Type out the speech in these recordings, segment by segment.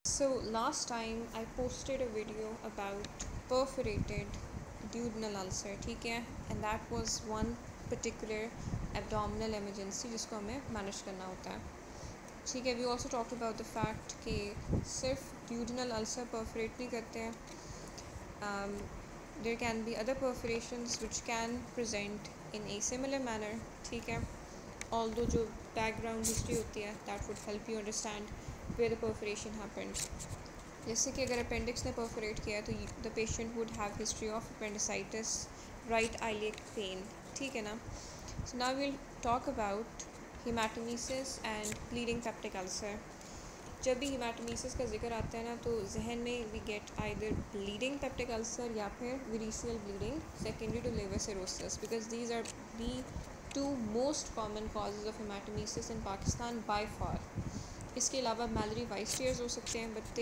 So last time I posted a video about perforated duodenal ulcer, ठीक है, and that was one particular abdominal emergency जिसको हमें manage करना होता है. ठीक है, we also talked about the fact कि सिर्फ duodenal ulcer perforate नहीं करते हैं. There can be other perforations which can present in a similar manner. ठीक है, although जो background history होती है that would help you understand where the perforation happened. जैसे कि अगर अपेंडिक्स ने परफोरेट किया तो the patient would have history of appendicitis, right iliac pain. ठीक है ना. So now will talk about haematemesis and bleeding peptic ulcer. जब भी हेमाटोमेसिस का जिक्र आता है ना तो जहन में we get either bleeding peptic ulcer या फिर variceal bleeding secondary to liver cirrhosis, because these are the two most common causes of haematemesis in Pakistan by far. इसके अलावा मैलरी वाइस टीयर्स हो सकते हैं, but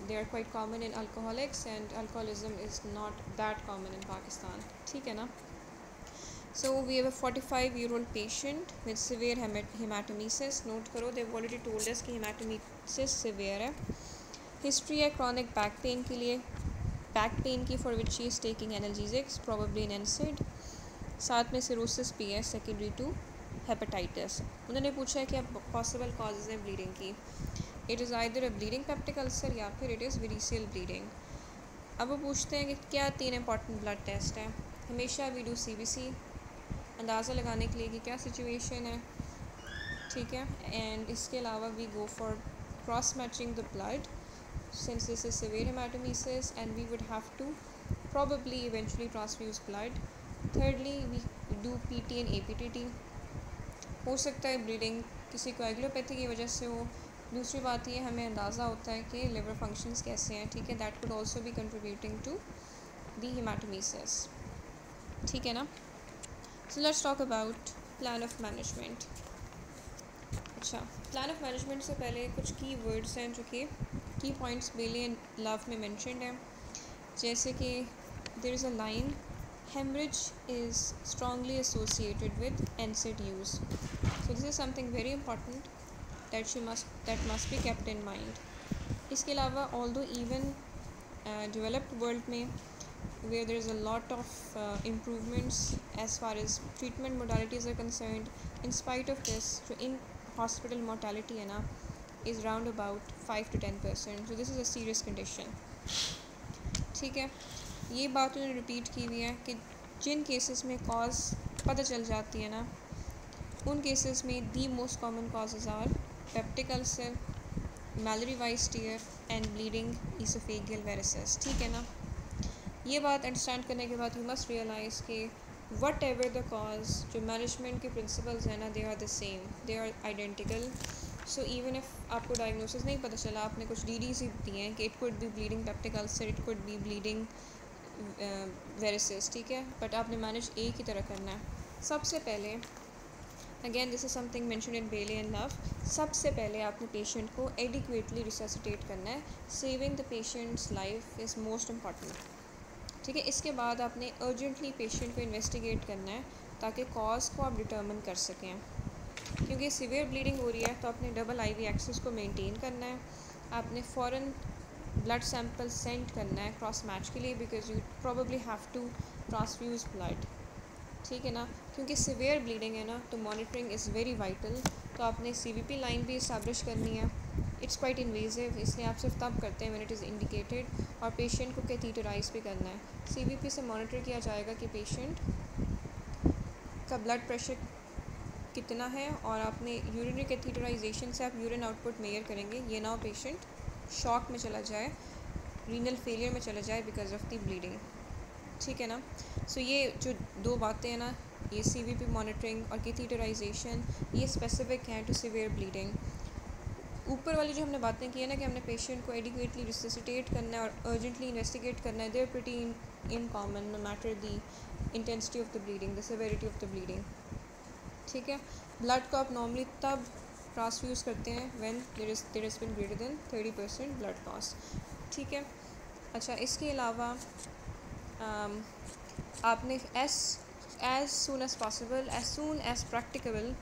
they are quite common in alcoholics, and alcoholism is not that common in Pakistan. ठीक है ना. So we have a 45-year-old patient with severe hematemesis. Note करो, they've already told us कि hematemesis severe है. History है chronic back pain के लिए, back pain की for which she is taking analgesics, probably an NSAID. साथ में cirrhosis भी है secondary to hepatitis. उन्होंने पूछा है कि अब possible causes हैं bleeding की. It is either a bleeding peptic ulcer या फिर इट इज़ विरीसियल ब्लीडिंग. अब वो पूछते हैं कि क्या 3 इंपॉर्टेंट ब्लड टेस्ट हैं. हमेशा वी डू CBC, अंदाज़ा लगाने के लिए कि क्या सिचुएशन है. ठीक है. एंड इसके अलावा we go for cross matching the blood since this is severe haematemesis and we would have to probably eventually transfuse blood. Thirdly, we do PT and APTT. हो सकता है ब्लीडिंग किसी को एग्लोपैथी की वजह से हो. दूसरी बात ये हमें अंदाज़ा होता है कि लिवर फंक्शंस कैसे हैं. ठीक है, that could also be contributing to the haematemesis. ठीक है ना. So let's talk about plan of management. अच्छा, प्लान ऑफ मैनेजमेंट से पहले कुछ की वर्ड्स हैं जो कि key points Bailey and Love में मैंशनड हैं. जैसे कि there is a line, hemorrhage is strongly associated with NSAID use. So this is something very important that must be kept in mind. इसके अलावा although even developed world में where there is a lot of improvements as far as treatment modalities are concerned, in spite of this जो in hospital mortality है ना is round about 5 to 10%. So this is a serious condition. ठीक है. ये बात उन्होंने repeat की हुई है कि जिन केसेस में कॉज पता चल जाती है ना उन केसेस में the most common causes are peptic ulcer, Mallory Weiss tear and bleeding oesophageal varices. ठीक है ना. ये बात अंडरस्टैंड करने के बाद यू मस्ट रियलाइज़ कि वट एवर द कॉज, जो मैनेजमेंट के प्रिंसिपल्स हैं ना they are the same, they are identical. So even if आपको डायग्नोसिस नहीं पता चला, आपने कुछ DDs ही दिए हैं कि it could be bleeding peptic ulcer, it could be bleeding varices. ठीक है, बट आपने मैनेज एक ही तरह करना है. सबसे पहले again this is something mention in Bailey and Love, सबसे पहले आपने पेशेंट को एडिक्वेटली रिससिटेट करना है. Saving the patient's life is most important. ठीक है. इसके बाद आपने अर्जेंटली पेशेंट को इन्वेस्टिगेट करना है ताकि कॉज को आप डिटर्मिन कर सकें. क्योंकि सीवियर ब्लीडिंग हो रही है तो आपने डबल IV एक्सेस को मेंटेन करना है. आपने फ़ौरन ब्लड सैंपल सेंड करना है क्रॉस मैच के लिए, because you probably have to transfuse blood. ठीक है ना. क्योंकि सीवियर ब्लीडिंग है ना तो मॉनिटरिंग इज़ वेरी वाइटल. तो आपने CVP लाइन भी इस्टेब्लिश करनी है. इट्स क्वाइट इन्वेजिव, इसलिए आप सिर्फ तब करते हैं व्हेन इट इज़ इंडिकेटेड. और पेशेंट को कैथीटराइज भी करना है. CVP से मॉनिटर किया जाएगा कि पेशेंट का ब्लड प्रेशर कितना है, और आपने यूरिनरी कैथीटराइजेशन से आप यूरिन आउटपुट मेजर करेंगे. ये ना हो पेशेंट शॉक में चला जाए, रीनल फेलियर में चला जाए बिकॉज ऑफ द ब्लीडिंग. ठीक है ना. सो ये जो 2 बातें हैं ना, ये CVP मॉनिटरिंग और कैथीटराइजेशन, ये स्पेसिफिक हैं टू सीवियर ब्लीडिंग. ऊपर वाली जो हमने बातें की है ना कि हमने पेशेंट को एडिक्वेटली रिससिटेट करना है और अर्जेंटली इन्वेस्टिगेट करना है, they are pretty in common no matter the intensity of the bleeding, the severity of the bleeding. ठीक है. ब्लड को आप नॉर्मली तब ट्रांसफ्यूज़ करते हैं when there is been greater than 30% blood loss. ठीक है. अच्छा, इसके अलावा आपने as soon as possible, as soon as practical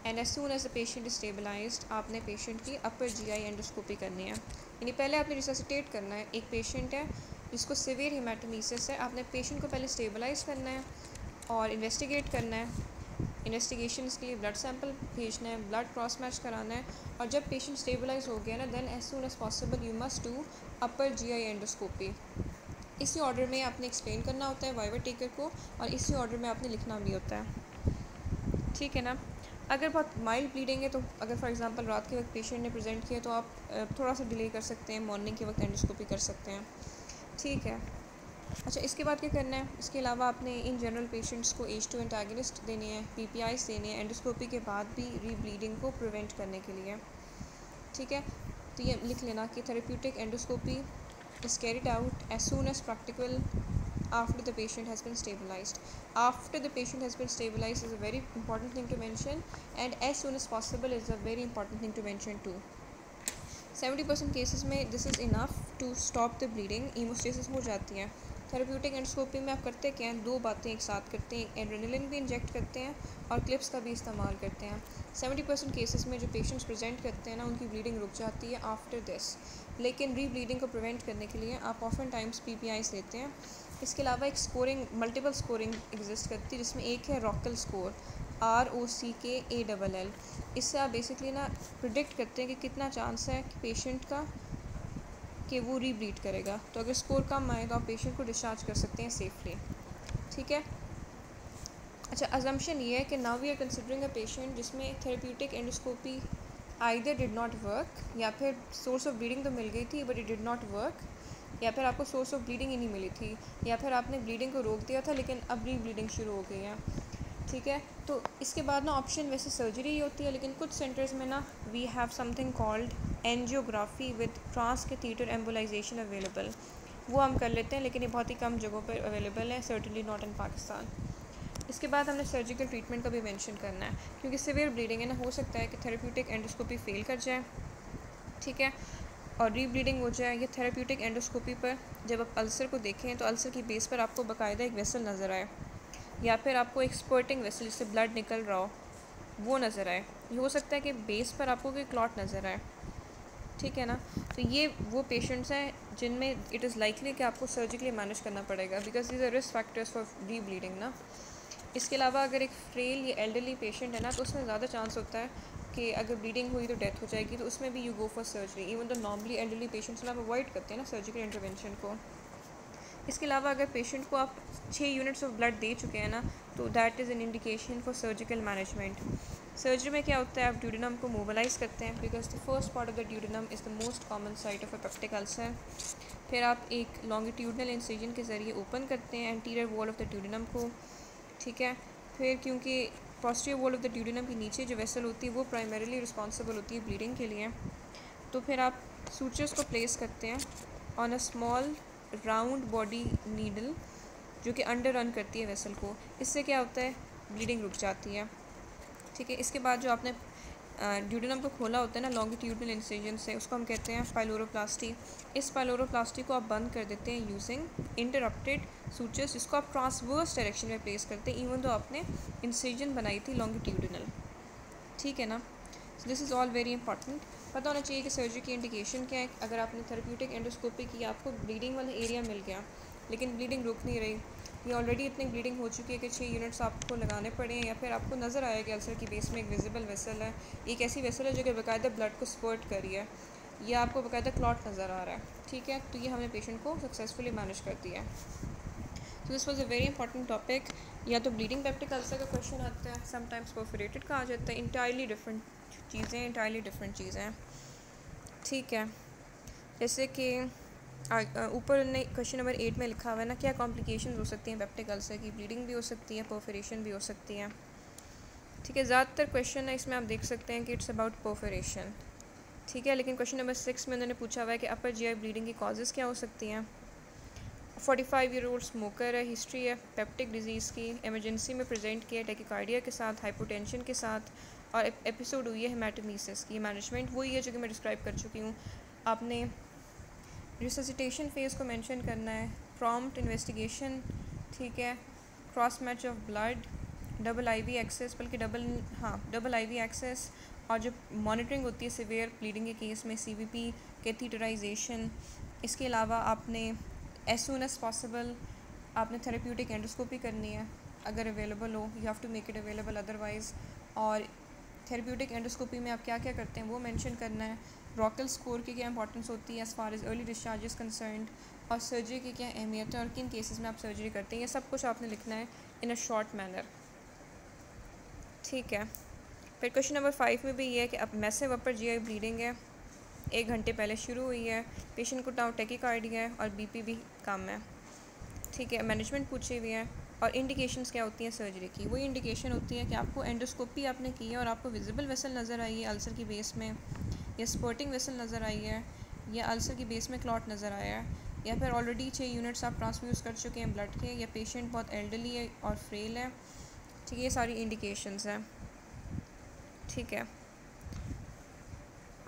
and as soon as the patient is stabilised आपने पेशेंट की अपर जीआई एंडोस्कोपी करनी है, यानी पहले आपने रिससिटेट करना है। एक पेशेंट है जिसको सिवियर हेमाटोमेसिस है, आपने पेशेंट को पहले स्टेबलाइज करना है और इन्वेस्टिगेट करना है। इन्वेस्टिगेशन के लिए ब्लड सैंपल भेजना है, ब्लड क्रॉस मैच कराना है, और जब पेशेंट स्टेबलाइज हो गया ना, then as soon as possible you must do upper GI endoscopy. इसी ऑर्डर में आपने एक्सप्लेन करना होता है वाइवा टेकर को, और इसी ऑर्डर में आपने लिखना भी होता है, ठीक है ना। अगर बहुत माइल्ड ब्लीडिंग है तो अगर फॉर एग्जांपल रात के वक्त पेशेंट ने प्रेजेंट किया तो आप थोड़ा सा डिले कर सकते हैं, मॉर्निंग के वक्त एंडोस्कोपी कर सकते हैं, ठीक है। अच्छा, इसके बाद क्या करना है, इसके अलावा आपने इन जनरल पेशेंट्स को H2 एंटागनिस्ट देने हैं, PPIs देने हैं एंडोस्कोपी के बाद भी रीब्लीडिंग को प्रिवेंट करने के लिए, ठीक है। तो ये लिख लेना कि therapeutic endoscopy is carried out as soon as practical after the patient has been stabilized. After the patient has been stabilized is a very important thing to mention, and as soon as possible is a very important thing to mention too. 70% cases में this is enough to stop the bleeding, haemostasis हो जाती है। Therapeutic endoscopy में आप करते क्या हैं, दो बातें एक साथ करते हैं, एड्रेनलिन भी इंजेक्ट करते हैं और क्लिप्स का भी इस्तेमाल करते हैं। 70% केसेस में जो पेशेंट्स प्रेजेंट करते हैं ना, उनकी ब्लीडिंग रुक जाती है आफ्टर दिस, लेकिन रीब्लीडिंग को प्रिवेंट करने के लिए आप ऑफन टाइम्स PPIs लेते हैं। इसके अलावा एक स्कोरिंग, मल्टीपल स्कोरिंग एग्जिस्ट करती है, जिसमें एक है रॉकल स्कोर, ROCKALL। इससे आप बेसिकली ना प्रिडिक्ट करते हैं कि कितना चांस है कि पेशेंट का कि वो रीब्लीड करेगा। तो अगर स्कोर कम आए तो आप पेशेंट को डिस्चार्ज कर सकते हैं सेफली, ठीक है। अच्छा, अजम्पशन ये है कि now we are considering a patient जिसमें therapeutic endoscopy either did not work, या फिर सोर्स ऑफ ब्लीडिंग तो मिल गई थी but it did not work, या फिर आपको सोर्स ऑफ ब्लीडिंग ही नहीं मिली थी, या फिर आपने ब्लीडिंग को रोक दिया था लेकिन अब रीब्लीडिंग शुरू हो गई है, ठीक है। तो इसके बाद ना ऑप्शन वैसे सर्जरी ही होती है, लेकिन कुछ सेंटर्स में ना we have something called angiography with transcatheter embolisation available, वो हम कर लेते हैं, लेकिन ये बहुत ही कम जगहों पर अवेलेबल है, सर्टनली नॉट इन पाकिस्तान। इसके बाद हमने सर्जिकल ट्रीटमेंट का भी मेंशन करना है, क्योंकि सिवियर ब्लीडिंग है ना, हो सकता है कि थेरेप्यूटिक एंडोस्कोपी फेल कर जाए, ठीक है, और रीब्लीडिंग हो जाए। या थेरेप्यूटिक एंडोस्कोपी पर जब आप अल्सर को देखें तो अल्सर की बेस पर आपको बाकायदा एक वेसल नज़र आए, या फिर आपको एक स्पर्टिंग वेसल जिससे ब्लड निकल रहा हो वो नज़र आए। ये हो सकता है कि बेस पर आपको कोई क्लॉट नज़र आए, ठीक है ना। तो ये वो पेशेंट्स हैं जिनमें इट इज़ लाइकली कि आपको सर्जिकली मैनेज करना पड़ेगा, because these are risk factors for rebleeding ना। इसके अलावा अगर एक फ्रेल या एल्डरली पेशेंट है ना, तो उसमें ज़्यादा चांस होता है कि अगर ब्लीडिंग हुई तो डेथ हो जाएगी, तो उसमें भी you go for surgery, even तो नॉर्मली एल्डरली पेशेंट्स में आप अवॉइड करते हैं ना सर्जिकल इंटरवेंशन को। इसके अलावा अगर पेशेंट को आप 6 यूनिट्स ऑफ ब्लड दे चुके हैं ना, तो that is an indication for surgical management. Surgery में क्या होता है, आप ड्यूडेनम को मोबिलाइज़ करते हैं, because the first part of the duodenum is the most common site of a peptic ulcer. फिर आप एक लॉन्गिट्यूडनल इंसिजन के ज़रिए ओपन करते हैं anterior wall of the duodenum को, ठीक है। फिर क्योंकि posterior wall of the duodenum के नीचे जो वेसल होती है वो प्राइमरीली रिस्पॉन्सिबल होती है ब्लीडिंग के लिए, तो फिर आप सूचर्स को प्लेस करते हैं on a small round body needle जो कि अंडर रन करती है वेसल को। इससे क्या होता है, ब्लीडिंग रुक जाती है, ठीक है। इसके बाद जो आपने ड्यूडेनम को खोला होता है ना लॉन्गिट्यूडनल इंसिजन से, उसको हम कहते हैं पाइलोरोप्लास्टी। इस पाइलोरोप्लास्टी को आप बंद कर देते हैं यूजिंग इंटरप्टेड सूचर्स, जिसको आप ट्रांसवर्स डायरेक्शन में प्लेस करते हैं इवन तो आपने इंसिजन बनाई थी लॉन्गिट्यूडनल, ठीक है ना। So this is all very important. पता होना चाहिए कि सर्जरी की इंडिकेशन क्या है। अगर आपने थेरेप्यूटिक एंडोस्कोपी की, आपको ब्लीडिंग वाला एरिया मिल गया लेकिन ब्लीडिंग रुक नहीं रही, ये ऑलरेडी इतनी ब्लीडिंग हो चुकी है कि 6 यूनिट्स आपको लगाने पड़े हैं, या फिर आपको नज़र आया कि अल्सर की बेस में एक विजिबल वेसल है, एक ऐसी वेसल है जो कि बाकायदा ब्लड को स्पर्ट कर रही है, या आपको बाकायदा क्लॉट नज़र आ रहा है, ठीक है, तो ये हमने पेशेंट को सक्सेसफुली मैनेज कर दिया है। तो this was a very important topic. या तो ब्लीडिंग पेप्टिक अल्सर का क्वेश्चन आता है, समटाइम्स परफोरेटेड का आ जाता है, इंटायरली डिफरेंट चीज़ें, इंटायरली डिफरेंट चीज़ें हैं, ठीक है। जैसे कि ऊपर ने क्वेश्चन नंबर 8 में लिखा हुआ है ना, क्या कॉम्प्लिकेशंस हो सकती हैं पेप्टिक अल्सर की, ब्लीडिंग भी हो सकती है, परफोरेशन भी हो सकती है, ठीक है। ज़्यादातर क्वेश्चन है इसमें आप देख सकते हैं कि इट्स अबाउट परफोरेशन, ठीक है। लेकिन क्वेश्चन नंबर 6 में उन्होंने पूछा हुआ है कि अपर जीआई ब्लीडिंग की कॉजेज़ क्या हो सकती हैं। 45 ईयर ओल्ड स्मोकर है, हिस्ट्री है पेप्टिक डिजीज़ की, एमरजेंसी में प्रेजेंट किया टैकीकार्डिया के साथ, हाइपोटेंशन के साथ, और एपिसोड हुई है हेमाटोमेसिस की। मैनेजमेंट वही है जो कि मैं डिस्क्राइब कर चुकी हूँ। आपने रिससिटेशन फेज़ को मेंशन करना है, प्रॉम्प्ट इन्वेस्टिगेशन, ठीक है, cross match of blood, double IV access, बल्कि डबल आईवी एक्सेस, और जो मॉनिटरिंग होती है सिवियर ब्लीडिंग के केस में सीवीपी, कैथीटराइजेशन। इसके अलावा आपने एज सून एज पॉसिबल आपने थेरेप्यूटिक एंडोस्कोपी करनी है अगर अवेलेबल हो, you have to make it available otherwise. और थेरेप्यूटिक एंडोस्कोपी में आप क्या क्या करते हैं वो मेंशन करना है। रॉकल स्कोर की क्या इंपॉर्टेंस होती है as far as early discharge is concerned, और सर्जरी की क्या अहमियत है और किन केसेस में आप सर्जरी करते हैं, ये सब कुछ आपने लिखना है इन अ शॉर्ट मैनर, ठीक है। फिर क्वेश्चन नंबर 5 में भी ये है कि अब मैसिव अपर जीआई ब्लीडिंग है, 1 घंटे पहले शुरू हुई है, पेशेंट को टाउ टेकीकार्डिया है और बीपी भी कम है, ठीक है। मैनेजमेंट पूछी हुई है और इंडिकेशंस क्या होती हैं सर्जरी की। वही इंडिकेशन होती है कि आपको एंडोस्कोपी आपने की है और आपको विजिबल वेसल नज़र आई है अल्सर की बेस में, या स्पर्टिंग वेसल नज़र आई है, या अल्सर की बेस में क्लॉट नज़र आया है, या फिर ऑलरेडी 6 यूनिट्स आप ट्रांसफ्यूज़ कर चुके हैं ब्लड के, या पेशेंट बहुत एल्डरली है और फ्रेल है, ठीक है। ये सारी इंडिकेशंस हैं, ठीक है।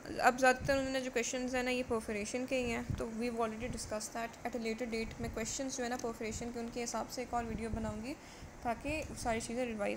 अब ज़्यादातर उन्होंने जो क्वेश्चंस हैं ना ये परफोरेशन के ही हैं, तो we already discuss that at a later date. मैं क्वेश्चंस जो है ना परफोरेशन के उनके हिसाब से एक और वीडियो बनाऊंगी ताकि सारी चीज़ें रिवाइज